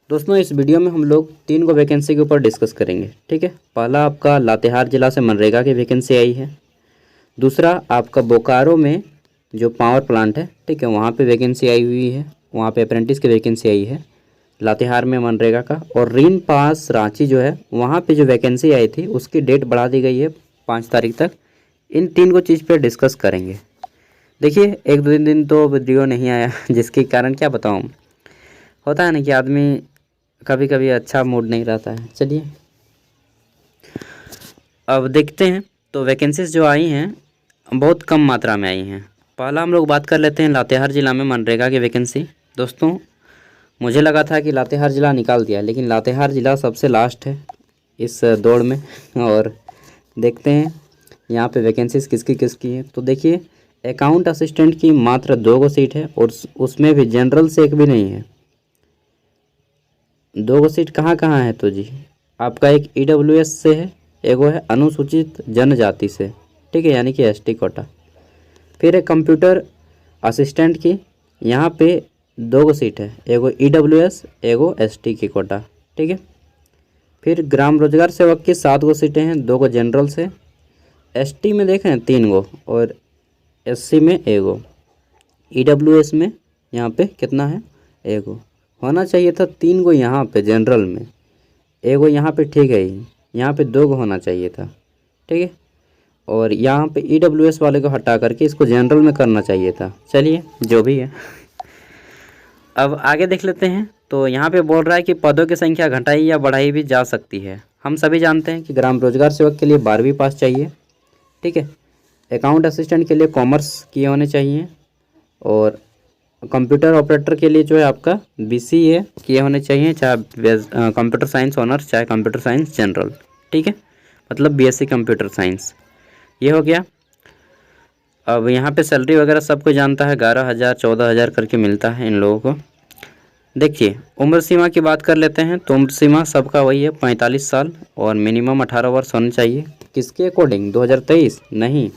दोस्तों इस वीडियो में हम लोग 3 को वैकेंसी के ऊपर डिस्कस करेंगे। ठीक है, पहला आपका लातेहार ज़िला से मनरेगा की वैकेंसी आई है। दूसरा आपका बोकारो में जो पावर प्लांट है, ठीक है, वहाँ पे वैकेंसी आई हुई है, वहाँ पे अप्रेंटिस की वैकेंसी आई है लातेहार में मनरेगा का। और रीन पास रांची जो है वहाँ पे जो वैकेंसी आई थी उसकी डेट बढ़ा दी गई है 5 तारीख तक। इन 3 को चीज़ पे डिस्कस करेंगे। देखिए 1-2 दिन तो वीडियो नहीं आया जिसके कारण क्या बताऊँ, होता है ना कि आदमी कभी कभी अच्छा मूड नहीं रहता है। चलिए अब देखते हैं। तो वैकेंसीज जो आई हैं बहुत कम मात्रा में आई हैं। पहला हम लोग बात कर लेते हैं लातेहार ज़िला में मनरेगा की वैकेंसी। दोस्तों मुझे लगा था कि लातेहार ज़िला निकाल दिया, लेकिन लातेहार ज़िला सबसे लास्ट है इस दौड़ में। और देखते हैं यहाँ पे वैकेंसीज किसकी किसकी है। तो देखिए अकाउंट असिस्टेंट की मात्र 2 सीट है और उसमें भी जनरल से एक भी नहीं है। 2 सीट कहाँ कहाँ है तो जी, आपका एक EWS से है, एगो है अनुसूचित जनजाति से, ठीक है, यानी कि ST कोटा। फिर एक कंप्यूटर असिस्टेंट की यहाँ पे 2 सीट है, एगो EWS एगो ST की कोटा, ठीक है। फिर ग्राम रोजगार सेवक की 7 सीटें हैं, 2 जनरल से। ST में देखें 3 और SC में एगो। EWS में यहाँ पे कितना है, एगो। होना चाहिए था 3 यहाँ पे जनरल में, एगो यहाँ पे, ठीक है ही, यहाँ पे 2 होना चाहिए था, ठीक है। और यहाँ पे EWS वाले को हटा करके इसको जनरल में करना चाहिए था। चलिए जो भी है, अब आगे देख लेते हैं। तो यहाँ पे बोल रहा है कि पदों की संख्या घटाई या बढ़ाई भी जा सकती है। हम सभी जानते हैं कि ग्राम रोजगार सेवक के लिए 12वीं पास चाहिए, ठीक है। अकाउंट असिस्टेंट के लिए कॉमर्स किए होने चाहिए और कंप्यूटर ऑपरेटर के लिए जो है आपका BCA किए होने चाहिए, चाहे कंप्यूटर साइंस ऑनर्स चाहे कंप्यूटर साइंस जनरल, ठीक है, मतलब BSc कंप्यूटर साइंस। ये हो गया। अब यहाँ पे सैलरी वगैरह सबको जानता है, 11,000 14,000 करके मिलता है इन लोगों को। देखिए उम्र सीमा की बात कर लेते हैं। तो उम्र सीमा सबका वही है 45 साल और मिनिमम 18 वर्ष होने चाहिए। किसके अकॉर्डिंग, 2023 नहीं,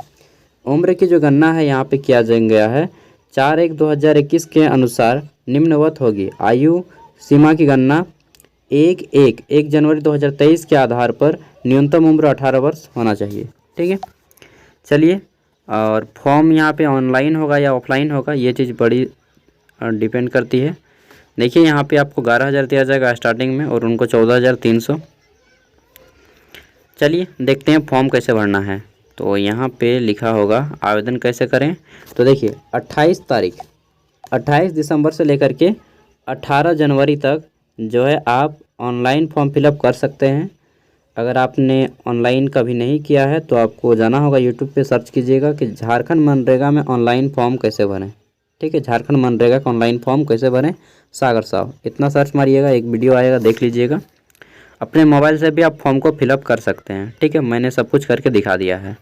उम्र की जो गणना है यहाँ पे किया गया है 4/1/2021 के अनुसार निम्नवत होगी। आयु सीमा की गणना 1 जनवरी 2023 के आधार पर न्यूनतम उम्र 18 वर्ष होना चाहिए, ठीक है। चलिए, और फॉर्म यहाँ पे ऑनलाइन होगा या ऑफलाइन होगा, ये चीज़ बड़ी डिपेंड करती है। देखिए यहाँ पे आपको 11,000 दिया जाएगा स्टार्टिंग में और उनको 14,300। चलिए देखते हैं फॉर्म कैसे भरना है। तो यहाँ पे लिखा होगा आवेदन कैसे करें। तो देखिए 28 दिसंबर से लेकर के 18 जनवरी तक जो है आप ऑनलाइन फॉर्म फिलअप कर सकते हैं। अगर आपने ऑनलाइन कभी नहीं किया है तो आपको जाना होगा, यूट्यूब पे सर्च कीजिएगा कि झारखंड मनरेगा में ऑनलाइन फॉर्म कैसे भरें, ठीक है, झारखंड मनरेगा का ऑनलाइन फॉर्म कैसे भरें सागर साहब, इतना सर्च मारिएगा, एक वीडियो आएगा, देख लीजिएगा। अपने मोबाइल से भी आप फॉर्म को फिलअप कर सकते हैं, ठीक है, मैंने सब कुछ करके दिखा दिया है,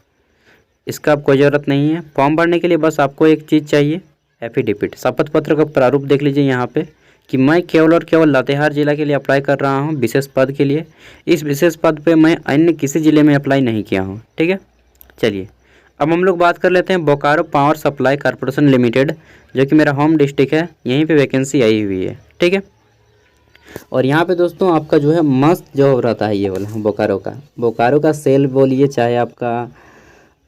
इसका अब कोई ज़रूरत नहीं है। फॉर्म भरने के लिए बस आपको एक चीज़ चाहिए, एफिडेविट, शपथ पत्र का प्रारूप देख लीजिए यहाँ पे कि मैं केवल और केवल लातेहार ज़िला के लिए अप्लाई कर रहा हूँ विशेष पद के लिए। इस विशेष पद पे मैं अन्य किसी ज़िले में अप्लाई नहीं किया हूँ, ठीक है। चलिए अब हम लोग बात कर लेते हैं Bokaro power supply corporation limited, जो कि मेरा होम डिस्ट्रिक्ट है, यहीं पे वैकेंसी आई हुई है, ठीक है। और यहाँ पे दोस्तों आपका जो है मस्त जॉब रहता है, ये वाला बोकारो का सेल बोलिए, चाहे आपका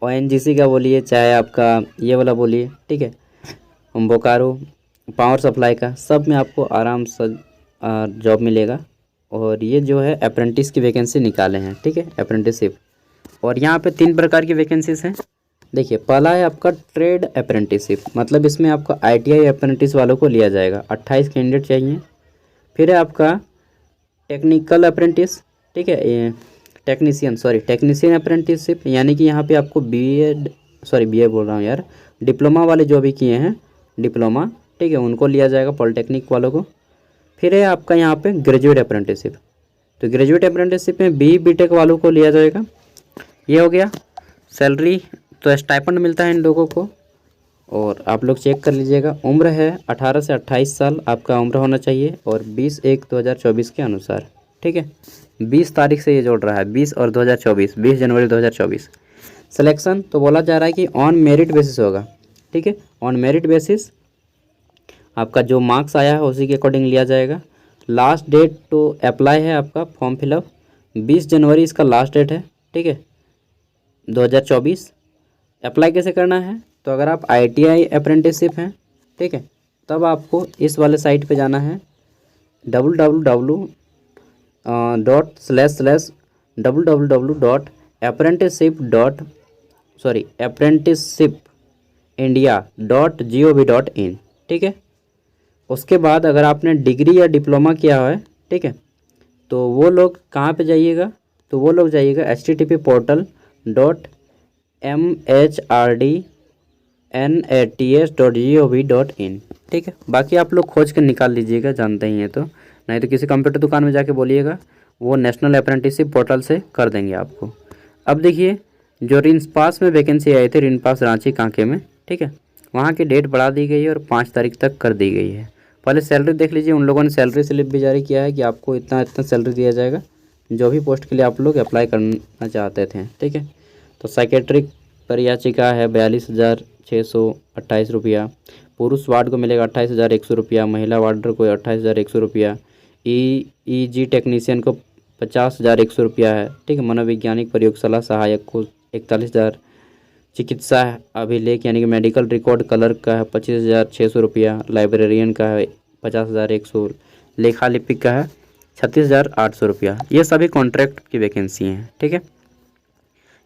ONGC का बोलिए, चाहे आपका ये वाला बोलिए, ठीक है, बोकारो पावर सप्लाई का, सब में आपको आराम से जॉब मिलेगा। और ये जो है अप्रेंटिस की वैकेंसी निकाले हैं, ठीक है, अप्रेंटिसशिप। और यहाँ पे 3 प्रकार की वैकेंसीज हैं। देखिए पहला है आपका ट्रेड अप्रेंटिसशिप, मतलब इसमें आपका ITI अप्रेंटिस वालों को लिया जाएगा, 28 कैंडिडेट चाहिए। फिर है आपका टेक्निकल अप्रेंटिस, ठीक है, टेक्नीशियन अप्रेंटिसशिप, यानी कि यहाँ पे आपको BA बोल रहा हूँ यार, डिप्लोमा वाले जो भी किए हैं डिप्लोमा, ठीक है, उनको लिया जाएगा, पॉलिटेक्निक वालों को। फिर है आपका यहाँ पे ग्रेजुएट अप्रेंटिसशिप, तो ग्रेजुएट अप्रेंटिसशिप में BTech वालों को लिया जाएगा। ये हो गया। सैलरी तो स्टाइपेंड मिलता है इन लोगों को, और आप लोग चेक कर लीजिएगा। उम्र है 18 से 28 साल आपका उम्र होना चाहिए और 20/1/2024 के अनुसार, ठीक है। 20 तारीख से ये जोड़ रहा है, 20 और 2024, 20 जनवरी 2024। सिलेक्शन तो बोला जा रहा है कि ऑन मेरिट बेसिस होगा, ठीक है, ऑन मेरिट बेसिस आपका जो मार्क्स आया है उसी के अकॉर्डिंग लिया जाएगा। लास्ट डेट टू अप्लाई है आपका फॉर्म फिलअप 20 जनवरी इसका लास्ट डेट है, ठीक है, 2024। अप्लाई कैसे करना है? तो अगर आप ITI अप्रेंटिसशिप हैं, ठीक है, तब आपको इस वाले साइट पे जाना है www.apprenticeship.gov.in, ठीक है। उसके बाद अगर आपने डिग्री या डिप्लोमा किया है, ठीक है, तो वो लोग कहाँ पे जाइएगा? तो वो लोग जाइएगा http://mhrd.nats.gov.in, ठीक है। बाकी आप लोग खोज कर निकाल लीजिएगा, जानते ही हैं तो, नहीं तो किसी कंप्यूटर दुकान में जाके बोलिएगा, वो नेशनल अप्रेंटिसशिप पोर्टल से कर देंगे आपको। अब देखिए, जो रिनपास में वैकेंसी आई थी, रिनपास रांची कांके में, ठीक है, वहाँ की डेट बढ़ा दी गई है और 5 तारीख तक कर दी गई है। पहले सैलरी देख लीजिए, उन लोगों ने सैलरी स्लिप भी जारी किया है कि आपको इतना इतना सैलरी दिया जाएगा जो भी पोस्ट के लिए आप लोग अप्लाई करना चाहते थे, ठीक है। तो साइकेट्रिक पर याचिका है 42,628 रुपया, पुरुष वार्ड को मिलेगा 28,100 रुपया, महिला वार्डर को 28,100 रुपया, EEG टेक्नीशियन को 50,100 रुपया है, ठीक है। मनोवैज्ञानिक प्रयोगशाला सहायक को 41,000, चिकित्सा अभिलेख यानी कि मेडिकल रिकॉर्ड कलर का है 25,600 रुपया, लाइब्रेरियन का है 50,100, लेखा लिपिक का है 36,800 रुपया। ये सभी कॉन्ट्रैक्ट की वैकेंसी हैं, ठीक है।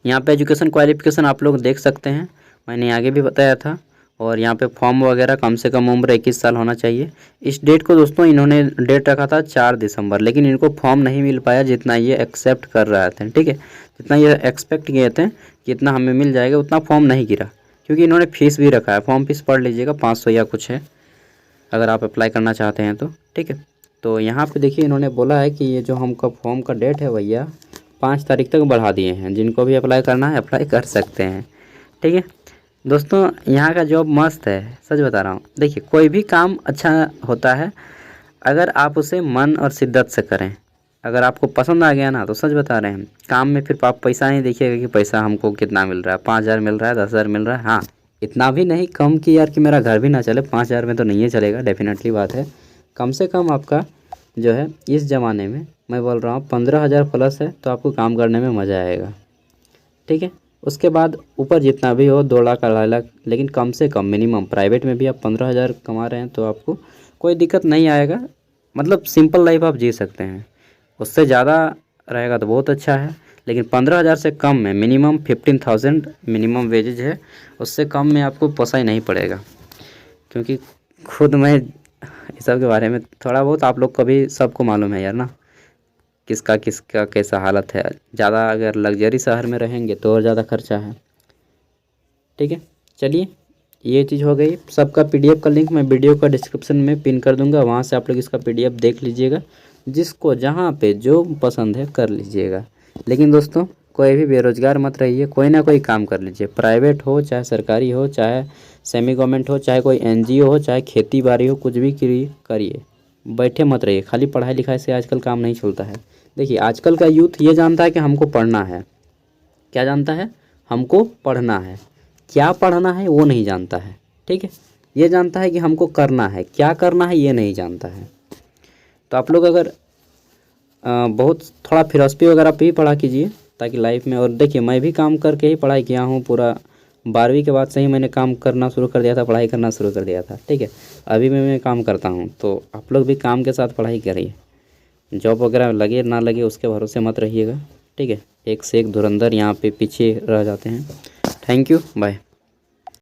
यहाँ पे एजुकेशन क्वालिफिकेशन आप लोग देख सकते हैं, मैंने आगे भी बताया था। और यहाँ पे फॉर्म वगैरह कम से कम उम्र 21 साल होना चाहिए। इस डेट को दोस्तों इन्होंने डेट रखा था 4 दिसंबर, लेकिन इनको फॉर्म नहीं मिल पाया जितना ये एक्सेप्ट कर रहे थे, ठीक है। जितना ये एक्सपेक्ट किए थे कि इतना हमें मिल जाएगा, उतना फॉर्म नहीं गिरा, क्योंकि इन्होंने फ़ीस भी रखा है। फॉर्म फीस पढ़ लीजिएगा, 500 या कुछ है, अगर आप अप्लाई करना चाहते हैं तो, ठीक है। तो यहाँ पे देखिए, इन्होंने बोला है कि ये जो हमका फॉर्म का डेट है भैया 5 तारीख तक बढ़ा दिए हैं। जिनको भी अप्लाई करना है अप्लाई कर सकते हैं, ठीक है। दोस्तों यहाँ का जॉब मस्त है, सच बता रहा हूँ। देखिए, कोई भी काम अच्छा होता है अगर आप उसे मन और शिद्दत से करें। अगर आपको पसंद आ गया ना, तो सच बता रहे हैं, काम में फिर आप पैसा नहीं देखिएगा कि पैसा हमको कितना मिल रहा है, 5,000 मिल रहा है, 10,000 मिल रहा है। हाँ, इतना भी नहीं कम कि यार कि मेरा घर भी ना चले, 5,000 में तो नहीं है चलेगा, डेफिनेटली बात है। कम से कम आपका जो है इस ज़माने में मैं बोल रहा हूँ 15,000 प्लस है, तो आपको काम करने में मज़ा आएगा, ठीक है। उसके बाद ऊपर जितना भी हो 2 लाख 2.5 लाख, लेकिन कम से कम मिनिमम प्राइवेट में भी आप 15,000 कमा रहे हैं तो आपको कोई दिक्कत नहीं आएगा। मतलब सिंपल लाइफ आप जी सकते हैं। उससे ज़्यादा रहेगा तो बहुत अच्छा है, लेकिन 15,000 से कम में मिनिमम 15,000 मिनिमम वेजेज है, उससे कम में आपको पोसाई नहीं पड़ेगा। क्योंकि खुद मैं इस सब के बारे में थोड़ा बहुत, आप लोग को भी सबको मालूम है यार ना, किसका किसका कैसा हालत है। ज़्यादा अगर लग्जरी शहर में रहेंगे तो और ज़्यादा खर्चा है, ठीक है। चलिए, ये चीज़ हो गई। सबका PDF का लिंक मैं वीडियो का डिस्क्रिप्शन में पिन कर दूंगा, वहाँ से आप लोग इसका PDF देख लीजिएगा। जिसको जहाँ पे जो पसंद है कर लीजिएगा। लेकिन दोस्तों कोई भी बेरोज़गार मत रहिए, कोई ना कोई काम कर लीजिए, प्राइवेट हो चाहे सरकारी हो, चाहे सेमी गवर्नमेंट हो, चाहे कोई NGO हो, चाहे खेती बाड़ी हो, कुछ भी करिए, बैठे मत रहिए। खाली पढ़ाई लिखाई से आजकल काम नहीं चलता है। देखिए, आजकल का यूथ ये जानता है कि हमको पढ़ना है। क्या जानता है? हमको पढ़ना है। क्या पढ़ना है वो नहीं जानता है, ठीक है। ये जानता है कि हमको करना है, क्या करना है ये नहीं जानता है। तो आप लोग अगर बहुत थोड़ा फिलॉसफी वगैरह पे ही पढ़ा कीजिए, ताकि लाइफ में। और देखिए, मैं भी काम करके ही पढ़ाई किया हूँ पूरा। 12वीं के बाद से ही मैंने काम करना शुरू कर दिया था, पढ़ाई करना शुरू कर दिया था, ठीक है। अभी मैं काम करता हूँ। तो आप लोग भी काम के साथ पढ़ाई करिए। जॉब वगैरह लगे ना लगे उसके भरोसे मत रहिएगा, ठीक है। एक से एक धुरंधर यहाँ पे पीछे रह जाते हैं। Thank you, bye.